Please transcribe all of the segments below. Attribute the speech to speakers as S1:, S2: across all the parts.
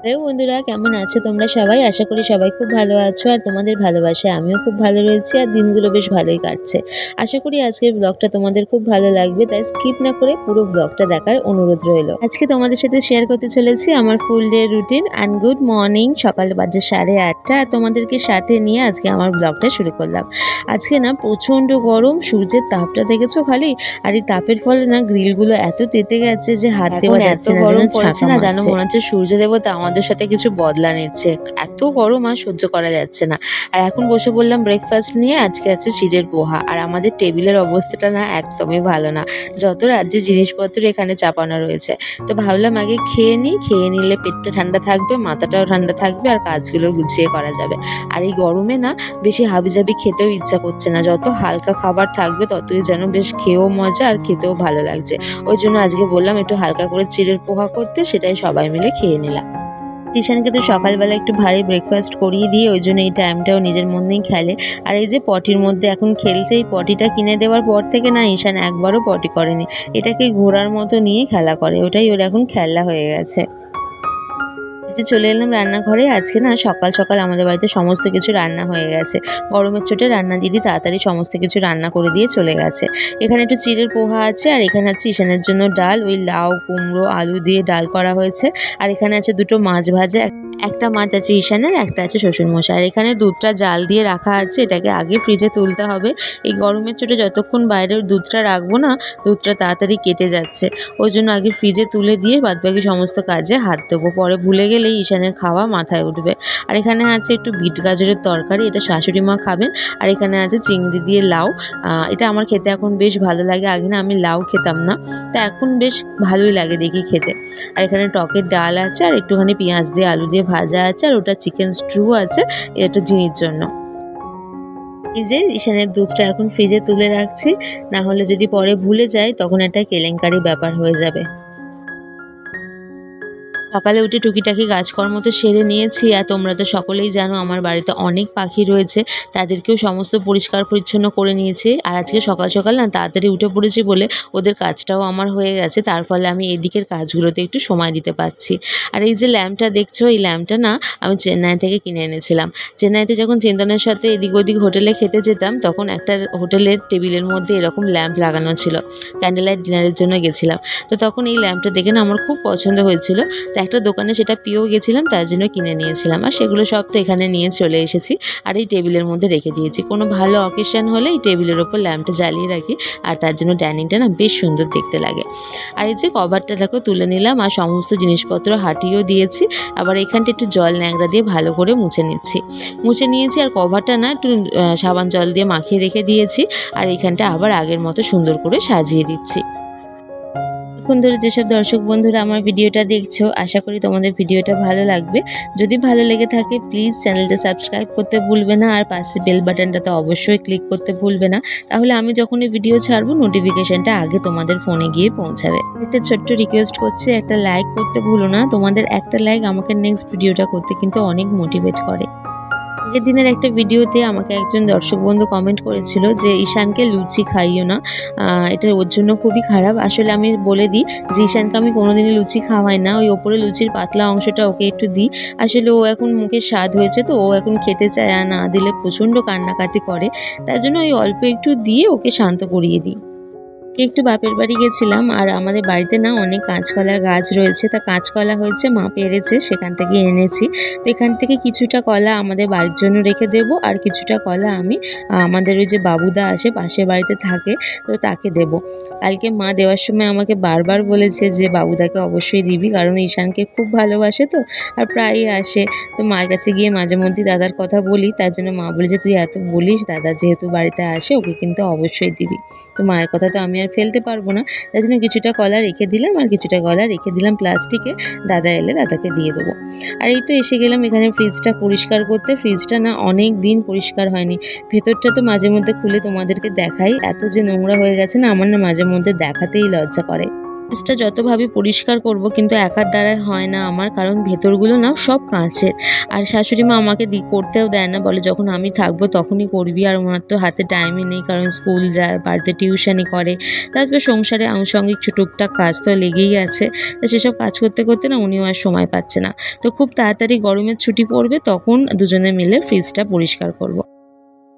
S1: Hello বন্ধুরা, কেমন আছো তোমরা সবাই? আশা করি সবাই খুব ভালো আছো আর তোমাদের ভালোবাসায় আমিও খুব ভালো রয়েছি আর দিনগুলো বেশ ভালোই কাটছে। আশা করি আজকের ব্লগটা তোমাদের খুব ভালো লাগবে, তাই স্কিপ না করে পুরো ব্লগটা দেখার অনুরোধ রইল। আজকে তোমাদের সাথে শেয়ার করতে চলেছি আমার full day routine and good morning. সকাল বাজে 8:30 আর তোমাদেরকে সাথে নিয়ে আজকে আমার ব্লগটা শুরু করলাম। আজকে না প্রচণ্ড গরম, সূর্যের তাপটা দেখেছো খালি, আর এই তাপের ফলে না গ্রিলগুলো এত তেতে গেছে যে হাত দেওয়া যাচ্ছে না, গরম পড়েছে না জানো, মনে হচ্ছে সূর্য দেবতা আমাদের সাথে কিছু বদলা নিচ্ছে। এত গরম আর সহ্য করা যাচ্ছে না। আর এখন বসে বললাম ব্রেকফাস্ট নিয়ে। আজকে আছে চিড়ের পোহা, আর আমাদের টেবিলের অবস্থাটা না একদমই ভালো না, যত রাজ্যের জিনিসপত্র এখানে চাপানো রয়েছে। তো ভাবলাম আগে খেয়ে নিই, খেয়ে নিলে পেটটা ঠান্ডা থাকবে, মাথাটাও ঠান্ডা থাকবে আর কাজগুলো গুছিয়ে করা যাবে। আর এই গরমে না বেশি হাবিজাবি খেতেও ইচ্ছা করছে না, যত হালকা খাবার থাকবে ততই যেন বেশ খেয়েও মজা আর খেতেও ভালো লাগছে। ওই জন্য আজকে বললাম একটু হালকা করে চিড়ের পোহা করতে, সেটাই সবাই মিলে খেয়ে নিলাম। ঈশানকে তো সকালবেলা একটু ভারী ব্রেকফাস্ট করিয়ে দিয়ে ওই জন্য এই টাইমটাও নিজের মধ্যেই খেলে। আর এই যে পটির মধ্যে এখন খেলছে, এই পটিটা কিনে দেওয়ার পর থেকে না ঈশান একবারও পটি করেনি, এটাকে ঘোড়ার মতো নিয়ে খেলা করে, ওটাই ওর এখন খেলা হয়ে গেছে। চলে এলাম রান্নাঘরে। আজকে না সকাল সকাল আমাদের বাড়িতে সমস্ত কিছু রান্না হয়ে গেছে। গরমের চোটে রান্না দিদি তাড়াতাড়ি সমস্ত কিছু রান্না করে দিয়ে চলে গেছে। এখানে একটু চিড়ের পোহা আছে, আর এখানে আছে ঈশানের জন্য ডাল, ওই লাউ কুমড়ো আলু দিয়ে ডাল করা হয়েছে। আর এখানে আছে দুটো মাছ ভাজা, একটা মাছ আছে ঈশানের, একটা আছে শ্বশুরমশাই। আর এখানে দুধটা জাল দিয়ে রাখা আছে, এটাকে আগে ফ্রিজে তুলতে হবে। এই গরমের চোটে যতক্ষণ বাইরের দুধটা রাখবো না, দুধটা তাড়াতাড়ি কেটে যাচ্ছে, ওই জন্য আগে ফ্রিজে তুলে দিয়ে বাদবাকি সমস্ত কাজে হাত দেবো, পরে ভুলে গেলেই ঈশানের খাওয়া মাথায় উঠবে। আর এখানে আছে একটু বিট গাজরের তরকারি, এটা শাশুড়ি মা খাবেন। আর এখানে আছে চিংড়ি দিয়ে লাউ, এটা আমার খেতে এখন বেশ ভালো লাগে। আগে না আমি লাউ খেতাম না, তা এখন বেশ ভালোই লাগে দেখি খেতে। আর এখানে টকের ডাল আছে, আর একটুখানি পেঁয়াজ দিয়ে আলু দিয়ে ভাজা আছে, আর ওটা চিকেন স্ট্রু আছে, এটা জিনির জন্য। এই যে ঈশানের দুধটা এখন ফ্রিজে তুলে রাখছি, না হলে যদি পরে ভুলে যাই তখন একটা কেলেঙ্কারি ব্যাপার হয়ে যাবে। সকালে উঠে টুকিটাকি কাজকর্ম তো সেরে নিয়েছি। আর তোমরা তো সকলেই জানো আমার বাড়িতে অনেক পাখি রয়েছে, তাদেরকেও সমস্ত পরিষ্কার পরিচ্ছন্ন করে নিয়েছি। আর আজকে সকাল সকাল না তাড়াতাড়ি উঠে পড়েছি বলে ওদের কাজটাও আমার হয়ে গেছে, তার ফলে আমি এদিকের কাজগুলোতে একটু সময় দিতে পারছি। আর এই যে ল্যাম্পটা দেখছো, এই ল্যাম্পটা না আমি চেন্নাই থেকে কিনে এনেছিলাম। চেন্নাইতে যখন চিন্তনের সাথে এদিক ওদিক হোটেলে খেতে যেতাম, তখন একটা হোটেলের টেবিলের মধ্যে এরকম ল্যাম্প লাগানো ছিল, ক্যান্ডেল লাইট ডিনারের জন্য গেছিলাম। তো তখন এই ল্যাম্পটা দেখে না আমার খুব পছন্দ হয়েছিল, তো একটা দোকানে সেটা পেয়েও গেছিলাম, তার জন্য কিনে নিয়েছিলাম। আর সেগুলো সব তো এখানে নিয়ে চলে এসেছি, আর এই টেবিলের মধ্যে রেখে দিয়েছি। কোনো ভালো অকেশন হলে এই টেবিলের ওপর ল্যাম্পটা জ্বালিয়ে রাখি, আর তার জন্য ডাইনিংটা না বেশ সুন্দর দেখতে লাগে। আর এই যে কভারটা দেখো তুলে নিলাম, আর সমস্ত জিনিসপত্র হাটিয়েও দিয়েছি। আবার এখানটা একটু জল ন্যাংরা দিয়ে ভালো করে মুছে নিয়েছি, আর কভারটা না একটু সাবান জল দিয়ে মাখিয়ে রেখে দিয়েছি। আর এখানটা আবার আগের মতো সুন্দর করে সাজিয়ে দিচ্ছি। এখন ধরে যেসব দর্শক বন্ধুরা আমার ভিডিওটা দেখছো, আশা করি তোমাদের ভিডিওটা ভালো লাগবে। যদি ভালো লেগে থাকে প্লিজ চ্যানেলটা সাবস্ক্রাইব করতে ভুলবে না, আর পাশে বেল বাটনটা তো অবশ্যই ক্লিক করতে ভুলবে না, তাহলে আমি যখনই ভিডিও ছাড়বো নোটিফিকেশনটা আগে তোমাদের ফোনে গিয়ে পৌঁছাবে। একটা ছোট্ট রিকোয়েস্ট করছি, একটা লাইক করতে ভুলো না, তোমাদের একটা লাইক আমাকে নেক্সট ভিডিওটা করতে কিন্তু অনেক মোটিভেট করে। আগের দিনের একটা ভিডিওতে আমাকে একজন দর্শক বন্ধু কমেন্ট করেছিল যে ঈশানকে লুচি খাইও না, এটা ওর জন্য খুবই খারাপ। আসলে আমি বলে দিই যে ঈশানকে আমি কোনোদিনই লুচি খাওয়াই না, ওই ওপরে লুচির পাতলা অংশটা ওকে একটু দিই। আসলে ও এখন মুখে স্বাদ হয়েছে, তো ও এখন খেতে চায়, না দিলে প্রচণ্ড কান্নাকাটি করে, তাই জন্য ওই অল্প একটু দিয়ে ওকে শান্ত করিয়ে দিই। একটু বাপের বাড়ি গেছিলাম, আর আমাদের বাড়িতে না অনেক কাঁচকলার গাছ রয়েছে, তা কাঁচকলা হয়েছে, মা পেরেছে, সেখান থেকে এনেছি। তো এখান থেকে কিছুটা কলা আমাদের বাড়ির জন্য রেখে দেব, আর কিছুটা কলা আমি আমাদের ওই যে বাবুদা আসে পাশের বাড়িতে থাকে, তো তাকে দেব। কালকে মা দেওয়ার সময় আমাকে বারবার বলেছে যে বাবুদাকে অবশ্যই দিবি, কারণ ঈশানকে খুব ভালোবাসে তো, আর প্রায়ই আসে। তো মায়ের কাছে গিয়ে মাঝে মধ্যেই দাদার কথা বলি, তার জন্য মা বলে যে তুই এত বলিস, দাদা যেহেতু বাড়িতে আসে ওকে কিন্তু অবশ্যই দিবি। তো মায়ের কথা তো আমি আর ফেলতে পারবো না, তাই জন্য কিছুটা কলা রেখে দিলাম, আর কিছুটা কলা রেখে দিলাম প্লাস্টিকে, দাদা এলে দাদাকে দিয়ে দেবো। আর এই তো এসে গেলাম এখানে ফ্রিজটা পরিষ্কার করতে। ফ্রিজটা না অনেক দিন পরিষ্কার হয়নি, ভেতরটা তো মাঝে মধ্যে খুলে তোমাদেরকে দেখাই, এত যে নোংরা হয়ে গেছে না, আমার না মাঝে মধ্যে দেখাতেই লজ্জা করে। ফ্রিজটা যতভাবে পরিষ্কার করব কিন্তু একার দ্বারাই হয় না আমার, কারণ ভেতরগুলো না সব কাঁচের। আর শাশুড়ি মা আমাকে করতেও দেয় না, বলে যখন আমি থাকবো তখনই করবি, আর ওনার তো হাতে টাইমই নেই, কারণ স্কুল যায়, বাড়িতে টিউশনি করে, তারপর সংসারে আনুষঙ্গিক টুকটাক কাজ তো লেগেই আছে। তো সেসব কাজ করতে করতে না উনিও আর সময় পাচ্ছে না। তো খুব তাড়াতাড়ি গরমের ছুটি পড়বে, তখন দুজনে মিলে ফ্রিজটা পরিষ্কার করব।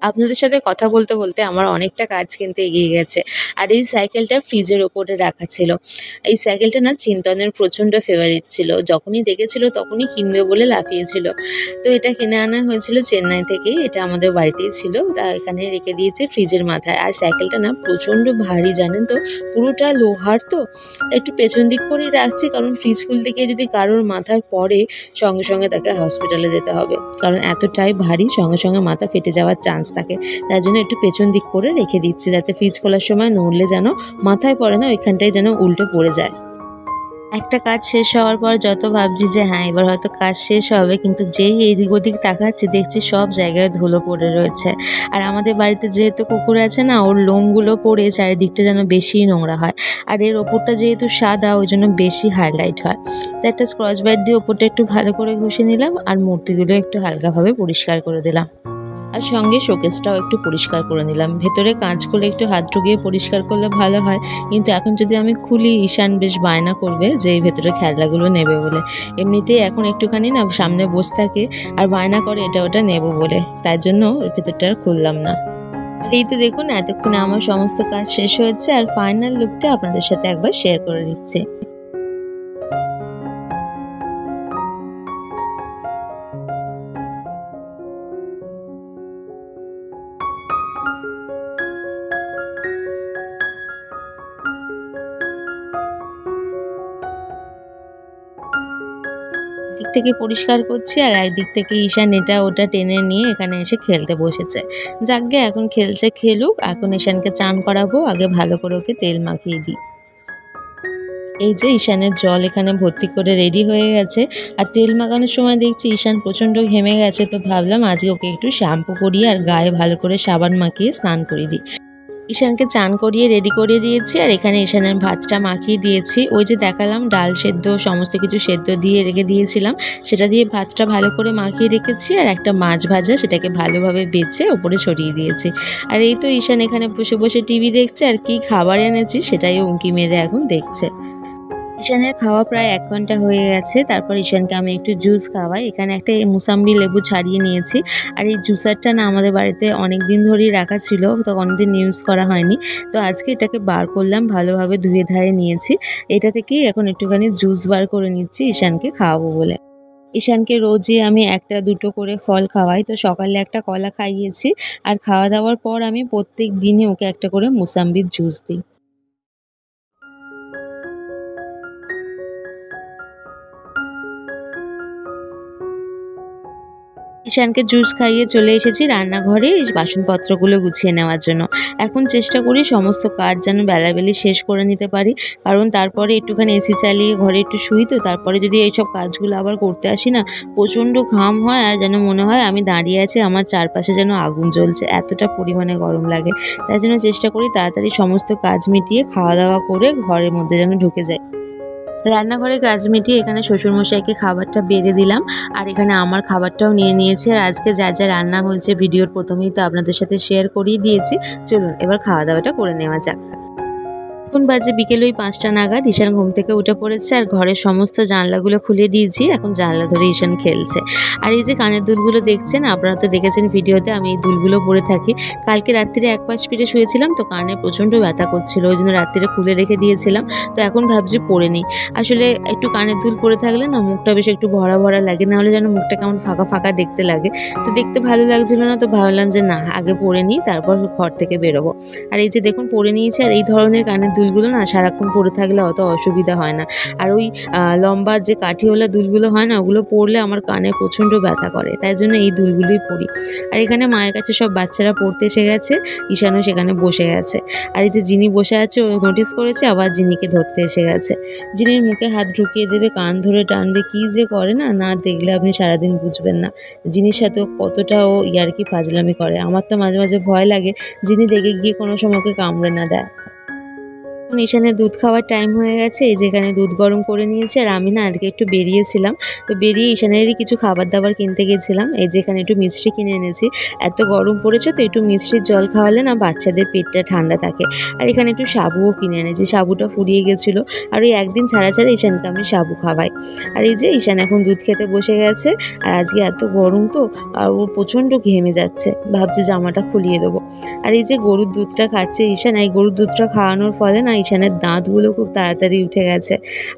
S1: আপনাদের সাথে কথা বলতে বলতে আমার অনেকটা কাজ কিন্তু এগিয়ে গেছে। আর এই সাইকেলটা ফ্রিজের ওপরে রাখা ছিল। এই সাইকেলটা না চিন্তনের প্রচণ্ড ফেভারিট ছিল। যখনই দেখেছিল তখনই কিনবে বলে লাফিয়েছিল। তো এটা কিনে আনা হয়েছিল চেন্নাই থেকেই। এটা আমাদের বাড়িতেই ছিল। তা এখানে রেখে দিয়েছি ফ্রিজের মাথায়। আর সাইকেলটা না প্রচণ্ড ভারী, জানেন তো? পুরোটা লোহার তো। একটু পেছন দিক করেই রাখছি, কারণ ফ্রিজ খুলতে গিয়ে যদি কারোর মাথায় পড়ে, সঙ্গে সঙ্গে তাকে হসপিটালে যেতে হবে। কারণ এতটাই ভারী, সঙ্গে সঙ্গে মাথা ফেটে যাওয়ার চান্স থাকে। তার জন্য একটু পেছন দিক করে রেখে দিচ্ছি, যাতে ফ্রিজ খোলার সময় নড়লে যেন মাথায় পড়ে না, ওইখানটায় যেন উল্টে পড়ে যায়। একটা কাজ শেষ হওয়ার পর যত ভাবছি যে হ্যাঁ, এবার হয়তো কাজ শেষ হবে, কিন্তু যেই এদিক ওদিক তাকাচ্ছি দেখছি সব জায়গায় ধুলো পড়ে রয়েছে। আর আমাদের বাড়িতে যেহেতু কুকুর আছে না, ওর লোমগুলো পড়ে চারিদিকটা যেন বেশিই নোংরা হয়। আর এর ওপরটা যেহেতু সাদা, ওই জন্য বেশি হাইলাইট হয়। তো একটা স্ক্রচ ব্রাইট দিয়ে ওপরটা একটু ভালো করে ঘষে নিলাম, আর মূর্তিগুলো একটু হালকাভাবে পরিষ্কার করে দিলাম। আর সঙ্গে শোকেসটাও একটু পরিষ্কার করে নিলাম। ভেতরে কাঁচ খুলে একটু হাত ঢুকিয়ে পরিষ্কার করলে ভালো হয়, কিন্তু এখন যদি আমি খুলি, ঈশান বেশ বায়না করবে যে এই ভেতরে খেলনাগুলো নেবে বলে। এমনিতেই এখন একটুখানি না সামনে বসে থাকে আর বায়না করে এটা ওটা নেব বলে, তাই জন্য ভেতরটা আর খুললাম না। আর এই তো দেখুন, এতক্ষণে আমার সমস্ত কাজ শেষ হয়েছে, আর ফাইনাল লুকটা আপনাদের সাথে একবার শেয়ার করে দিচ্ছি। দিক থেকে পরিষ্কার করছি, আর একদিক থেকে ঈশান এটা ওটা টেনে নিয়ে এখানে এসে খেলতে বসেছে। যাকগে, এখন খেলছে খেলুক, এখন ঈশানকে চান করাবো, আগে ভালো করে ওকে তেল মাখিয়ে দিই। এই যে ঈশানের জল এখানে ভর্তি করে রেডি হয়ে গেছে। আর তেল মাখানোর সময় দেখছি ঈশান প্রচণ্ড ঘেমে গেছে, তো ভাবলাম আজকে ওকে একটু শ্যাম্পু করিয়ে আর গায়ে ভালো করে সাবান মাখিয়ে স্নান করিয়ে দিই। ঈশানকে চান করিয়ে রেডি করিয়ে দিয়েছি, আর এখানে ঈশানের ভাতটা মাখিয়ে দিয়েছি। ওই যে দেখালাম ডাল সেদ্ধ সমস্ত কিছু সেদ্ধ দিয়ে রেখে দিয়েছিলাম, সেটা দিয়ে ভাতটা ভালো করে মাখিয়ে রেখেছি। আর একটা মাছ ভাজা, সেটাকে ভালোভাবে বেছে ওপরে ছড়িয়ে দিয়েছি। আর এই তো ঈশান এখানে বসে বসে টিভি দেখছে, আর কি খাবার এনেছি সেটাই উঁকি মেরে এখন দেখছে। ঈশানের খাওয়া প্রায় ১ ঘন্টা হয়ে গেছে। তারপর ঈশানকে আমি একটু জুস খাওয়াই। এখানে একটা মুসাম্বি লেবু ছাড়িয়ে নিয়েছি। আর এই জুসারটা না আমাদের বাড়িতে অনেক দিন ধরেই রাখা ছিল, তো অনেকদিন ইউজ করা হয়নি। তো আজকে এটাকে বার করলাম, ভালোভাবে ধুয়ে ধায়ে নিয়েছি। এটা থেকেই এখন একটুখানি জুস বার করে নিচ্ছি ঈশানকে খাওয়াবো বলে। ঈশানকে রোজই আমি ১টা ২টো করে ফল খাওয়াই। তো সকালে একটা কলা খাইয়েছি, আর খাওয়া দাওয়ার পর আমি প্রত্যেক দিনই ওকে একটা করে মুসাম্বির জুস দিই। ঈশানকে জুস খাইয়ে চলে এসেছি রান্নাঘরে এই বাসনপত্রগুলো গুছিয়ে নেওয়ার জন্য। এখন চেষ্টা করি সমস্ত কাজ যেন বেলাবেলি শেষ করে নিতে পারি। কারণ তারপরে একটুখানি এসি চালিয়ে ঘরে একটু শুই, তো তারপরে যদি এইসব কাজগুলো আবার করতে আসি না, প্রচণ্ড ঘাম হয়, আর যেন মনে হয় আমি দাঁড়িয়ে আছি, আমার চারপাশে যেন আগুন জ্বলছে, এতটা পরিমাণে গরম লাগে। তাই জন্য চেষ্টা করি তাড়াতাড়ি সমস্ত কাজ মিটিয়ে খাওয়া দাওয়া করে ঘরের মধ্যে যেন ঢুকে যাই। রান্নাঘরে কাজ মিটিয়ে এখানে শ্বশুরমশাইকে খাবারটা বেড়ে দিলাম, আর এখানে আমার খাবারটাও নিয়ে নিয়েছি। আর আজকে যা যা রান্না হয়েছে ভিডিওর প্রথমেই তো আপনাদের সাথে শেয়ার করেই দিয়েছি। চলুন এবার খাওয়া দাওয়াটা করে নেওয়া যাক। এখন বাজে বিকেল ওই ৫টা নাগাদ। ঈশান ঘুম থেকে উঠে পড়েছে, আর ঘরের সমস্ত জানলাগুলো খুলে দিয়েছি। এখন জানলা ধরে ঈশান খেলছে। আর এই যে কানের দুলগুলো দেখছেন, আপনারা তো দেখেছেন ভিডিওতে আমি এই দুলগুলো পরে থাকি। কালকে রাত্রিরে এক পাশ ফিরে শুয়েছিলাম, তো কানে প্রচণ্ড ব্যথা করছিল, ওই জন্য রাত্রিরে খুলে রেখে দিয়েছিলাম। তো এখন ভাবছি পরে নিই। আসলে একটু কানের দুল পরে থাকলে না মুখটা বেশ একটু ভরা ভরা লাগে, নাহলে যেন মুখটা কেমন ফাঁকা ফাঁকা দেখতে লাগে। তো দেখতে ভালো লাগছিল না, তো ভাবলাম যে না, আগে পরে নিই, তারপর ঘর থেকে বেরোবো। আর এই যে দেখুন পরে নিয়েছি। আর এই ধরনের কানের দুলগুলো না সারাক্ষণ পরে থাকলে অত অসুবিধা হয় না। আর ওই লম্বা যে কাঠিওয়ালা দুলগুলো হয় না, ওগুলো পরলে আমার কানে প্রচণ্ড ব্যথা করে, তাই জন্য এই দুলগুলোই পরি। আর এখানে মায়ের কাছে সব বাচ্চারা পড়তে এসে গেছে, ঈশানও সেখানে বসে গেছে। আর এই যে জিনি বসে আছে, ও নোটিস করেছে, আবার জিনিকে ধরতে এসে গেছে। জিনির মুখে হাত ঢুকিয়ে দেবে, কান ধরে টানবে, কী যে করে না, না দেখলে আপনি সারাদিন বুঝবেন না জিনির সাথে কতটা ও ইয়ার্কি ফাজলামি করে। আমার তো মাঝে মাঝে ভয় লাগে জিনি রেগে গিয়ে কোনো সময় ওকে কামড়ে না দেয়। এখন ঈশানের দুধ খাওয়ার টাইম হয়ে গেছে। এই যেখানে দুধ গরম করে নিয়েছে, আর আমি না আজকে একটু বেরিয়েছিলাম, তো বেরিয়ে ঈশানেরই কিছু খাবার দাবার কিনতে গেছিলাম। এই যেখানে একটু মিষ্টি কিনে এনেছি, এত গরম পড়েছে তো একটু মিষ্টির জল খাওয়ালে না বাচ্চাদের পেটটা ঠান্ডা থাকে। আর এখানে একটু সাবুও কিনে এনেছি, সাবুটা ফুরিয়ে গেছিলো, আর ওই একদিন ছাড়া ছাড়া ঈশানকে আমি সাবু খাওয়াই। আর এই যে ঈশান এখন দুধ খেতে বসে গেছে, আর আজকে এত গরম তো, আর ও প্রচণ্ড ঘেমে যাচ্ছে, ভাবছে জামাটা খুলিয়ে দেবো। আর এই যে গরুর দুধটা খাচ্ছে ঈশান, এই গরুর দুধটা খাওয়ানোর ফলে না ঈশানের দাঁতগুলো খুব তাড়াতাড়ি উঠে গেছে।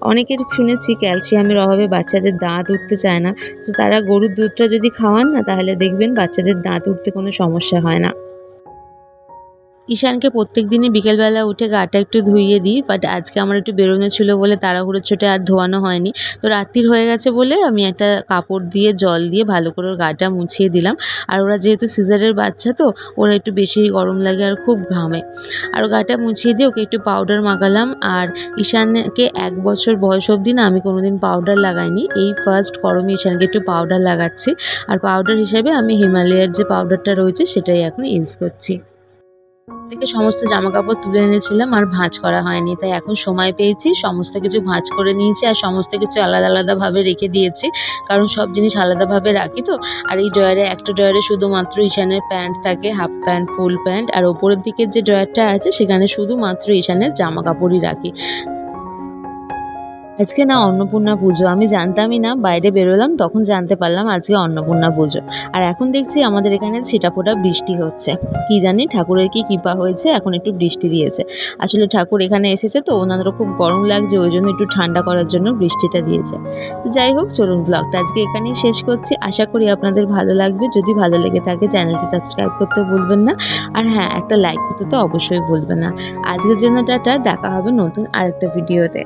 S1: অনেকের শুনেছি ক্যালসিয়ামের অভাবে বাচ্চাদের দাঁত উঠতে চায় না, তো তারা গরুর দুধটা যদি খাওয়ান না তাহলে দেখবেন বাচ্চাদের দাঁত উঠতে কোনো সমস্যা হয় না। ঈশানকে প্রত্যেক দিনই বিকেলবেলা উঠে গাটা একটু ধুইয়ে দিই, বাট আজকে আমার একটু বেরোনো ছিল বলে তাড়াহুড়ো ছোটে আর ধোয়ানো হয়নি। তো রাত্রির হয়ে গেছে বলে আমি একটা কাপড় দিয়ে জল দিয়ে ভালো করে ওর গাটা মুছিয়ে দিলাম। আর ওরা যেহেতু সিজারের বাচ্চা তো ওরা একটু বেশি গরম লাগে আর খুব ঘামে। আর গাটা মুছিয়ে দিয়ে ওকে একটু পাউডার মাখালাম। আর ঈশানকে 1 বছর বয়স অবধি না আমি কোনোদিন পাউডার লাগাইনি, এই ফার্স্ট গরমে ঈশানকে একটু পাউডার লাগাচ্ছি। আর পাউডার হিসাবে আমি হিমালয়ার যে পাউডারটা রয়েছে সেটাই এখন ইউজ করছি। থেকে সমস্ত জামাকাপড় তুলে এনেছিলাম আর ভাঁজ করা হয়নি, তাই এখন সময় পেয়েছি সমস্ত কিছু ভাঁজ করে নিয়েছি আর সমস্ত কিছু আলাদা আলাদাভাবে রেখে দিয়েছি, কারণ সব জিনিস আলাদাভাবে রাখি তো। আর এই ড্রয়ারে একটা ড্রয়ারে শুধুমাত্র ঈশানের প্যান্ট থাকে, হাফ প্যান্ট, ফুল প্যান্ট, আর ওপরের দিকের যে ড্রয়ারটা আছে সেখানে শুধুমাত্র ঈশানের জামাকাপড়ই রাখি। আজকে না অন্নপূর্ণা পুজো, আমি জানতামই না, বাইরে বেরোলাম তখন জানতে পারলাম আজকে অন্নপূর্ণা পুজো। আর এখন দেখছি আমাদের এখানে ছিটাফোঁটা বৃষ্টি হচ্ছে, কি জানি ঠাকুরের কি কৃপা হয়েছে এখন একটু বৃষ্টি দিয়েছে। আসলে ঠাকুর এখানে এসেছে তো ওনাদেরও খুব গরম লাগছে, ওই জন্য একটু ঠান্ডা করার জন্য বৃষ্টিটা দিয়েছে। যাই হোক, চলুন ব্লগটা আজকে এখানেই শেষ করছি, আশা করি আপনাদের ভালো লাগবে। যদি ভালো লেগে থাকে চ্যানেলটি সাবস্ক্রাইব করতে ভুলবেন না, আর হ্যাঁ, একটা লাইক করতে তো অবশ্যই ভুলবেন না। আজকের জন্য টাটা, দেখা হবে নতুন আরেকটা ভিডিওতে।